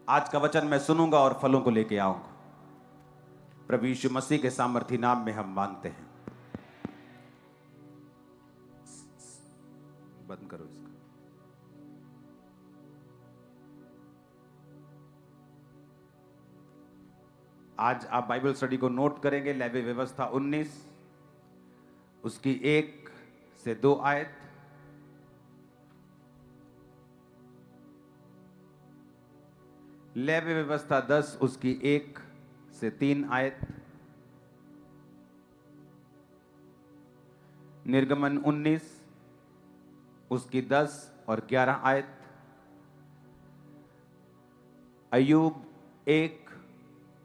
आज का वचन मैं सुनूंगा और फलों को लेके आऊंगा। प्रभु यीशु मसीह के सामर्थी नाम में हम मांगते हैं। बंद करो इसको। आज आप बाइबल स्टडी को नोट करेंगे। लेवी व्यवस्था 19 उसकी 1 से 2 आयत, लेवी व्यवस्था 10 उसकी 1 से 3 आयत, निर्गमन 19 उसकी 10 और 11 आयत, अय्यूब 1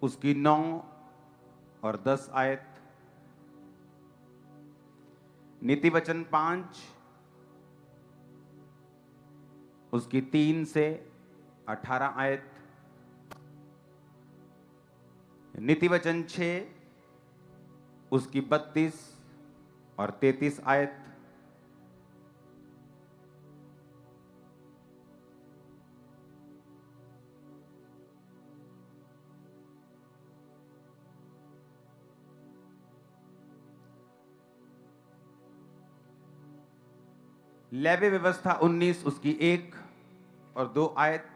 उसकी 9 और 10 आयत, नीति वचन 5 उसकी 3 से 18 आयत, नीति वचन 6 उसकी 32 और 33 आयत, लेवी व्यवस्था 19 उसकी 1 और 2 आयत,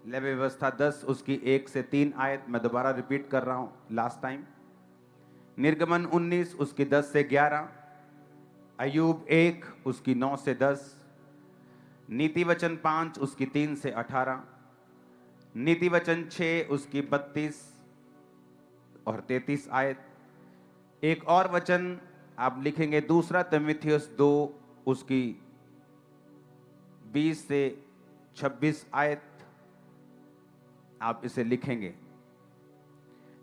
लेवी व्यवस्था 10 उसकी 1 से 3 आयत। मैं दोबारा रिपीट कर रहा हूं लास्ट टाइम। निर्गमन 19 उसकी 10 से 11, अय्यूब 1 उसकी 9 से 10, नीति वचन 5 उसकी 3 से 18, नीति वचन 6 उसकी 32 और 33 आयत। एक और वचन आप लिखेंगे दूसरा तीमुथियुस 2 उसकी 20 से 26 आयत, आप इसे लिखेंगे।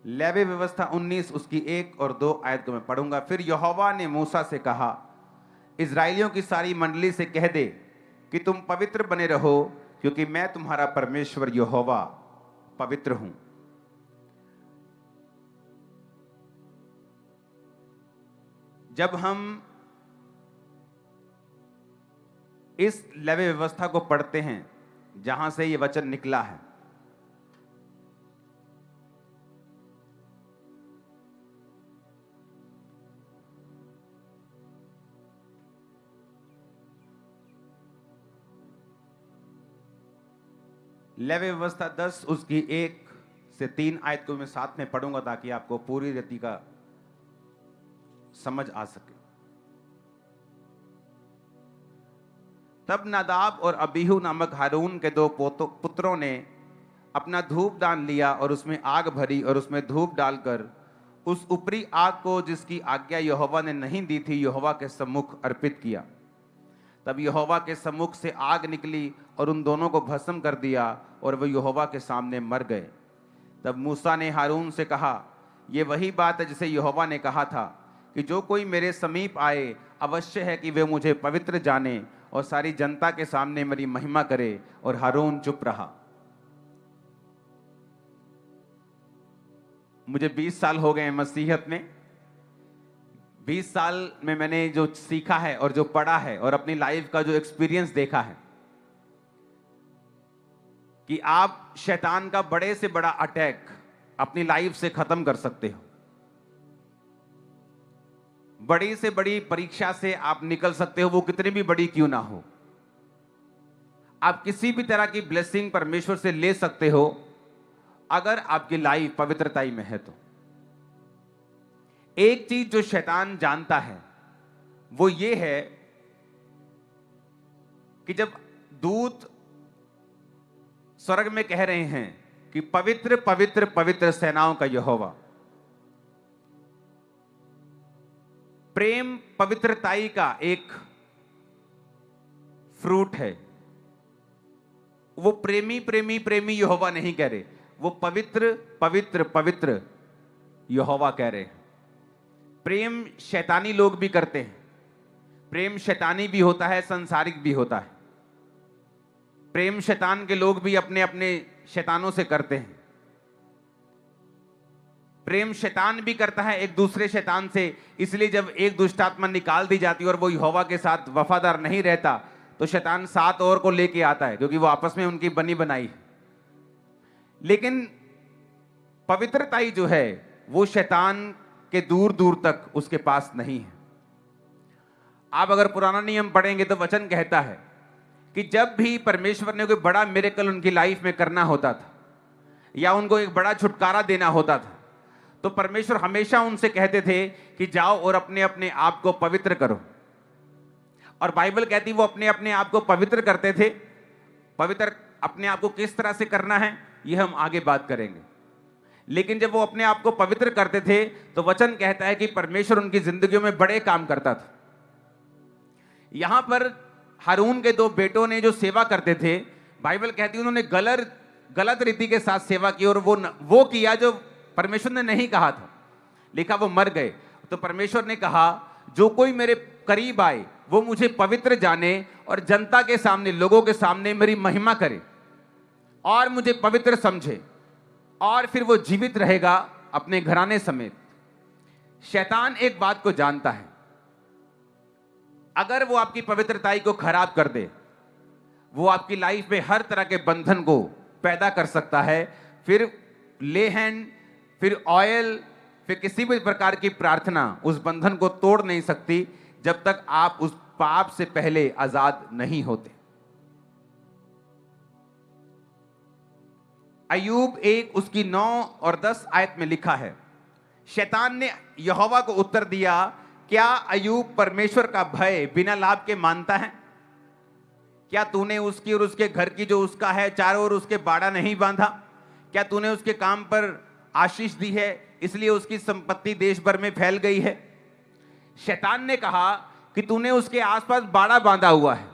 लेवी व्यवस्था 19 उसकी 1 और 2 आयत को मैं पढ़ूंगा। फिर यहोवा ने मूसा से कहा, इस्राएलियों की सारी मंडली से कह दे कि तुम पवित्र बने रहो, क्योंकि मैं तुम्हारा परमेश्वर यहोवा पवित्र हूं। जब हम इस लेवी व्यवस्था को पढ़ते हैं जहां से ये वचन निकला है, लेवी व्यवस्था 10 उसकी 1 से 3 आयत को मैं साथ में पढ़ूंगा ताकि आपको पूरी रीति का समझ आ सके। तब नादाब और अबीहू नामक हारून के 2 पुत्रों ने अपना धूपदान लिया और उसमें आग भरी और उसमें धूप डालकर उस ऊपरी आग को, जिसकी आज्ञा यहोवा ने नहीं दी थी, यहोवा के सम्मुख अर्पित किया। तब यहोवा के सम्मुख से आग निकली और उन दोनों को भस्म कर दिया और वे यहोवा के सामने मर गए। तब मूसा ने हारून से कहा, यह वही बात है जिसे यहोवा ने कहा था कि जो कोई मेरे समीप आए अवश्य है कि वे मुझे पवित्र जाने और सारी जनता के सामने मेरी महिमा करे। और हारून चुप रहा। मुझे 20 साल हो गए मसीहत में। 20 साल में मैंने जो सीखा है और जो पढ़ा है और अपनी लाइफ का जो एक्सपीरियंस देखा है कि आप शैतान का बड़े से बड़ा अटैक अपनी लाइफ से खत्म कर सकते हो। बड़ी से बड़ी परीक्षा से आप निकल सकते हो, वो कितनी भी बड़ी क्यों ना हो। आप किसी भी तरह की ब्लेसिंग परमेश्वर से ले सकते हो अगर आपकी लाइफ पवित्रताई में है तो। एक चीज जो शैतान जानता है वो ये है कि जब दूत स्वर्ग में कह रहे हैं कि पवित्र पवित्र पवित्र सेनाओं का यहोवा, प्रेम पवित्रताई का एक फ्रूट है। वो प्रेमी प्रेमी प्रेमी यहोवा नहीं कह रहे, वो पवित्र पवित्र पवित्र यहोवा कह रहे हैं। प्रेम शैतानी लोग भी करते हैं। प्रेम शैतानी भी होता है, संसारिक भी होता है। प्रेम शैतान के लोग भी अपने अपने शैतानों से करते हैं। प्रेम शैतान भी करता है एक दूसरे शैतान से। इसलिए जब एक दुष्ट आत्मा निकाल दी जाती है और वो यहोवा के साथ वफादार नहीं रहता तो शैतान 7 और को लेके आता है, क्योंकि वो आपस में उनकी बनी बनाई है। लेकिन पवित्रताई जो है वो शैतान के दूर दूर तक उसके पास नहीं है। आप अगर पुराना नियम पढ़ेंगे तो वचन कहता है कि जब भी परमेश्वर ने कोई बड़ा मिरेकल उनकी लाइफ में करना होता था या उनको एक बड़ा छुटकारा देना होता था, तो परमेश्वर हमेशा उनसे कहते थे कि जाओ और अपने अपने आप को पवित्र करो। और बाइबल कहती वो अपने अपने आप को पवित्र करते थे। पवित्र अपने आप को किस तरह से करना है ये हम आगे बात करेंगे। लेकिन जब वो अपने आप को पवित्र करते थे तो वचन कहता है कि परमेश्वर उनकी जिंदगियों में बड़े काम करता था। यहां पर हारून के 2 बेटों ने जो सेवा करते थे, बाइबल कहती है उन्होंने गलत रीति के साथ सेवा की और वो किया जो परमेश्वर ने नहीं कहा था। लिखा वो मर गए। तो परमेश्वर ने कहा जो कोई मेरे करीब आए वो मुझे पवित्र जाने और जनता के सामने, लोगों के सामने मेरी महिमा करे और मुझे पवित्र समझे, और फिर वो जीवित रहेगा अपने घराने समेत। शैतान एक बात को जानता है, अगर वो आपकी पवित्रताई को खराब कर दे, वो आपकी लाइफ में हर तरह के बंधन को पैदा कर सकता है। फिर ले हैंड, फिर ऑयल, फिर किसी भी प्रकार की प्रार्थना उस बंधन को तोड़ नहीं सकती जब तक आप उस पाप से पहले आजाद नहीं होते। अय्यूब 1 उसकी 9 और 10 आयत में लिखा है, शैतान ने यहोवा को उत्तर दिया, क्या अय्यूब परमेश्वर का भय बिना लाभ के मानता है? क्या तूने उसकी और उसके घर की जो उसका है चारों ओर उसके बाड़ा नहीं बांधा? क्या तूने उसके काम पर आशीष दी है इसलिए उसकी संपत्ति देश भर में फैल गई है? शैतान ने कहा कि तूने उसके आसपास बाड़ा बांधा हुआ है।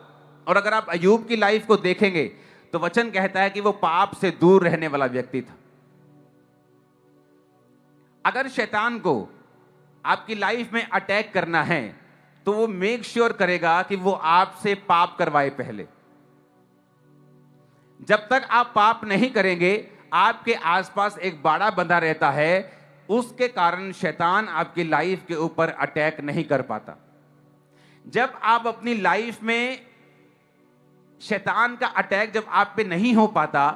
और अगर आप अय्यूब की लाइफ को देखेंगे तो वचन कहता है कि वो पाप से दूर रहने वाला व्यक्ति था। अगर शैतान को आपकी लाइफ में अटैक करना है तो वो मेक श्योर करेगा कि वो आपसे पाप करवाए पहले। जब तक आप पाप नहीं करेंगे आपके आसपास एक बाड़ा बंधा रहता है, उसके कारण शैतान आपकी लाइफ के ऊपर अटैक नहीं कर पाता। जब आप अपनी लाइफ में शैतान का अटैक जब आप पे नहीं हो पाता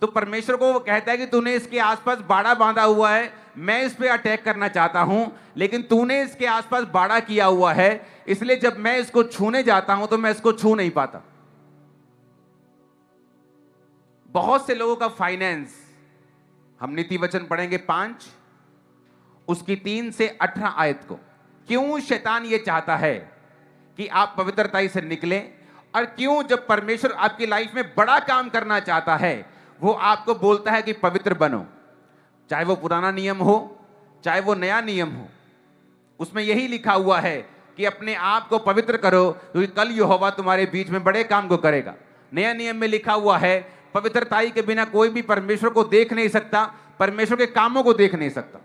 तो परमेश्वर को वो कहता है कि तूने इसके आसपास बाड़ा बांधा हुआ है, मैं इस पे अटैक करना चाहता हूं, लेकिन तूने इसके आसपास बाड़ा किया हुआ है, इसलिए जब मैं इसको छूने जाता हूं तो मैं इसको छू नहीं पाता। बहुत से लोगों का फाइनेंस, हम नीति वचन पढ़ेंगे 5 उसकी 3 से 18 आयत को। क्यों शैतान ये चाहता है कि आप पवित्रताई से निकलें, और क्यों जब परमेश्वर आपकी लाइफ में बड़ा काम करना चाहता है वो आपको बोलता है कि पवित्र बनो। चाहे वो पुराना नियम हो चाहे वो नया नियम हो, उसमें यही लिखा हुआ है कि अपने आप को पवित्र करो क्योंकि कल यहोवा तुम्हारे बीच में बड़े काम को करेगा। नया नियम में लिखा हुआ है पवित्रताई के बिना कोई भी परमेश्वर को देख नहीं सकता, परमेश्वर के कामों को देख नहीं सकता।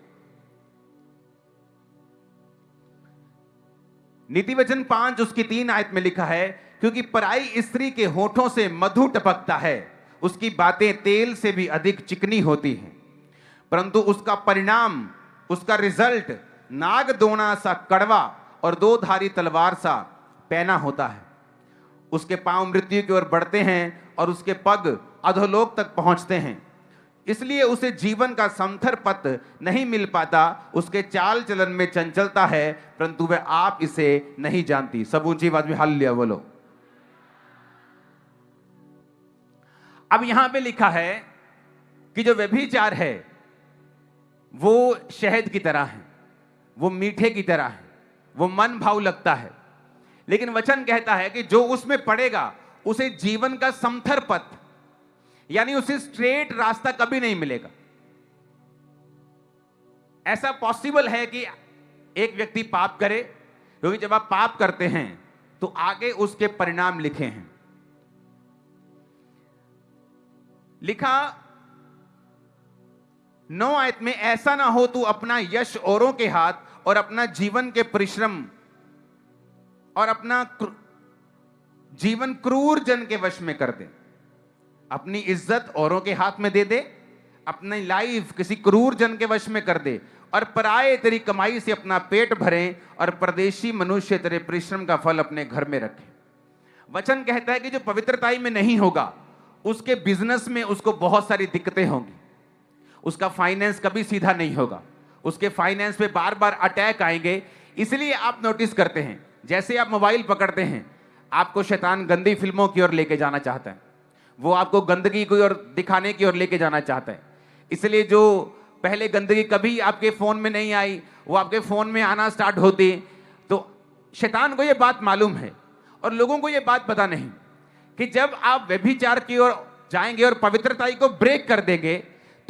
नीति वचन 5 उसकी 3 आयत में लिखा है, क्योंकि पराई स्त्री के होठों से मधु टपकता है, उसकी बातें तेल से भी अधिक चिकनी होती हैं, परंतु उसका परिणाम, उसका रिजल्ट नागदोना सा कड़वा और 2 धारी तलवार सा पैना होता है। उसके पांव मृत्यु की ओर बढ़ते हैं और उसके पग अधोलोक तक पहुंचते हैं, इसलिए उसे जीवन का समथर पथ नहीं मिल पाता। उसके चाल चलन में चंचलता है, परंतु वह आप इसे नहीं जानती। सब ऊंची आवाज में हालेलुया बोलो। अब यहां पे लिखा है कि जो व्यभिचार है वो शहद की तरह है, वो मीठे की तरह है, वो मन भाव लगता है, लेकिन वचन कहता है कि जो उसमें पड़ेगा उसे जीवन का समथर पथ, यानी उसे स्ट्रेट रास्ता कभी नहीं मिलेगा। ऐसा पॉसिबल है कि एक व्यक्ति पाप करे, क्योंकि जब आप पाप करते हैं तो आगे उसके परिणाम लिखे हैं। लिखा 9 आयत में, ऐसा ना हो तू अपना यश औरों के हाथ और अपना जीवन के परिश्रम और अपना जीवन क्रूर जन के वश में कर दे। अपनी इज्जत औरों के हाथ में दे दे, अपनी लाइफ किसी क्रूर जन के वश में कर दे, और पराये तेरी कमाई से अपना पेट भरें और परदेशी मनुष्य तेरे परिश्रम का फल अपने घर में रखें। वचन कहता है कि जो पवित्रताई में नहीं होगा उसके बिजनेस में उसको बहुत सारी दिक्कतें होंगी, उसका फाइनेंस कभी सीधा नहीं होगा, उसके फाइनेंस पे बार बार अटैक आएंगे। इसलिए आप नोटिस करते हैं, जैसे आप मोबाइल पकड़ते हैं, आपको शैतान गंदी फिल्मों की ओर लेके जाना चाहता है, वो आपको गंदगी की ओर दिखाने की ओर लेके जाना चाहता है। इसलिए जो पहले गंदगी कभी आपके फोन में नहीं आई, वो आपके फोन में आना स्टार्ट होती। तो शैतान को ये बात मालूम है और लोगों को ये बात पता नहीं कि जब आप व्यभिचार की ओर जाएंगे और पवित्रता को ब्रेक कर देंगे,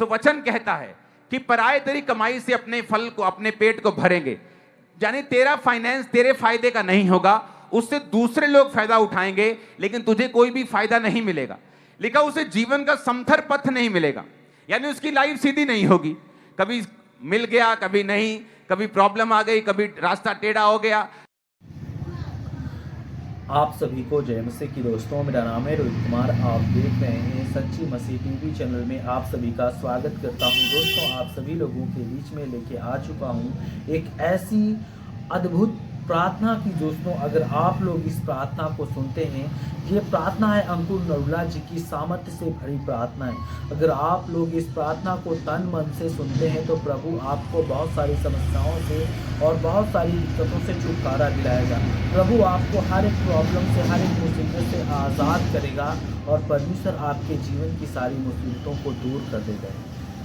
तो वचन कहता है कि पराये तेरी कमाई से अपने फल को, अपने पेट को भरेंगे। यानी तेरा फाइनेंस तेरे फायदे का नहीं होगा, उससे दूसरे लोग फायदा उठाएंगे, लेकिन तुझे कोई भी फायदा नहीं मिलेगा। लिखा उसे जीवन का समथर पथ नहीं मिलेगा, यानी उसकी लाइफ सीधी नहीं होगी। कभी मिल गया, कभी नहीं, कभी प्रॉब्लम आ गई, कभी रास्ता टेढ़ा हो गया। आप सभी को जय मसीह की दोस्तों, मेरा नाम है रोहित कुमार। आप देख रहे हैं सच्ची मसीह टीवी चैनल में आप सभी का स्वागत करता हूं। दोस्तों, आप सभी लोगों के बीच में लेके आ चुका हूं एक ऐसी अद्भुत प्रार्थना की। दोस्तों, अगर आप लोग इस प्रार्थना को सुनते हैं, ये प्रार्थना है अंकुर नरूला जी की सामर्थ्य से भरी प्रार्थना है। अगर आप लोग इस प्रार्थना को तन मन से सुनते हैं तो प्रभु आपको बहुत सारी समस्याओं से और बहुत सारी दिक्कतों से छुटकारा दिलाएगा। प्रभु आपको हर एक प्रॉब्लम से, हर एक मुसीबत से आज़ाद करेगा और परमेश्वर आपके जीवन की सारी मुसीबतों को दूर कर देगा।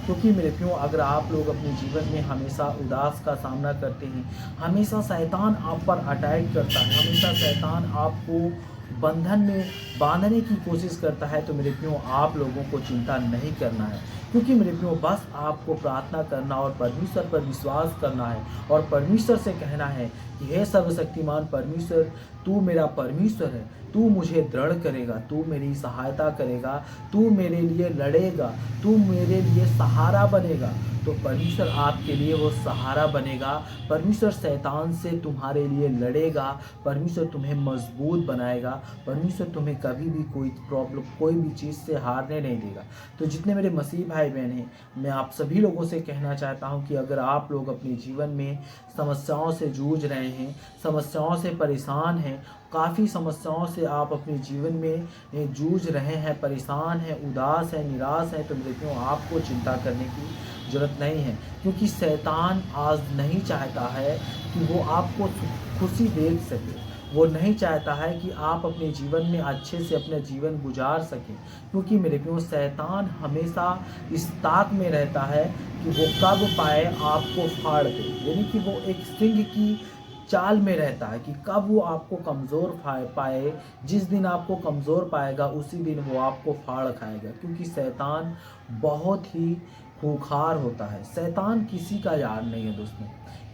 क्योंकि मेरे प्रियो, अगर आप लोग अपने जीवन में हमेशा उदास का सामना करते हैं, हमेशा शैतान आप पर अटैक करता है, हमेशा शैतान आपको बंधन में बांधने की कोशिश करता है, तो मेरे प्रियो आप लोगों को चिंता नहीं करना है। क्योंकि मेरे प्रियो, बस आपको प्रार्थना करना और परमेश्वर पर विश्वास करना है और परमेश्वर से कहना है कि हे सर्वशक्तिमान परमेश्वर, तू मेरा परमेश्वर है, तू मुझे दृढ़ करेगा, तू मेरी सहायता करेगा, तू मेरे लिए लड़ेगा, तू मेरे लिए सहारा बनेगा। तो परमेश्वर आपके लिए वो सहारा बनेगा, परमेश्वर शैतान से तुम्हारे लिए लड़ेगा, परमेश्वर तुम्हें मजबूत बनाएगा, परमेश्वर तुम्हें कभी भी कोई प्रॉब्लम, कोई भी चीज़ से हारने नहीं देगा। तो जितने मेरे मसीह भाई बहन हैं, मैं आप सभी लोगों से कहना चाहता हूं कि अगर आप लोग अपने जीवन में समस्याओं से जूझ रहे हैं, समस्याओं से परेशान हैं, काफ़ी समस्याओं से आप अपने जीवन में जूझ रहे हैं, परेशान हैं, उदास हैं, निराश हैं, तो देखिए आपको चिंता करने की ज़रूरत नहीं है। क्योंकि शैतान आज नहीं चाहता है कि वो आपको खुशी दे सके, वो नहीं चाहता है कि आप अपने जीवन में अच्छे से अपना जीवन गुजार सकें। क्योंकि मेरे प्रियो, शैतान हमेशा इस ताक में रहता है कि वो कब पाए आपको फाड़ दे, यानी कि वो एक सिंह की चाल में रहता है कि कब वो आपको कमज़ोर पाए। जिस दिन आपको कमज़ोर पाएगा उसी दिन वो आपको फाड़ खाएगा। क्योंकि शैतान बहुत ही खूंखार होता है, शैतान किसी का यार नहीं है दोस्तों।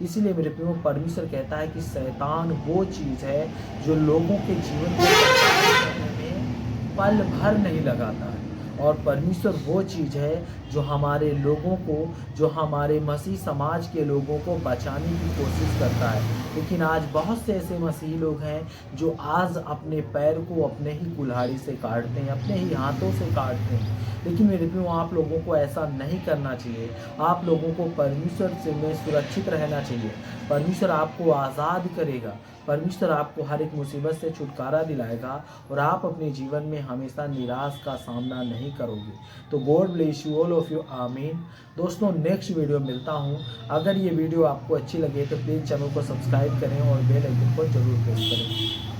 इसीलिए मेरे प्रियो, परमेश्वर कहता है कि शैतान वो चीज़ है जो लोगों के जीवन को करने में पल भर नहीं लगाता है, और परमेश्वर वो चीज़ है जो हमारे लोगों को, जो हमारे मसीह समाज के लोगों को बचाने की कोशिश करता है। लेकिन आज बहुत से ऐसे मसीही लोग हैं जो आज अपने पैर को अपने ही कुल्हाड़ी से काटते हैं, अपने ही हाथों से काटते हैं। लेकिन मेरे प्रियो, आप लोगों को ऐसा नहीं करना चाहिए। आप लोगों को परमेश्वर से में सुरक्षित रहना चाहिए। परमेश्वर आपको आज़ाद करेगा, परमेश्वर आपको हर एक मुसीबत से छुटकारा दिलाएगा और आप अपने जीवन में हमेशा निराश का सामना नहीं करोगे। तो God bless you all of you, आमीन। दोस्तों, नेक्स्ट वीडियो मिलता हूँ। अगर ये वीडियो आपको अच्छी लगे तो प्लीज़ चैनल को सब्सक्राइब करें और बेल आइकन को जरूर प्रेस करें।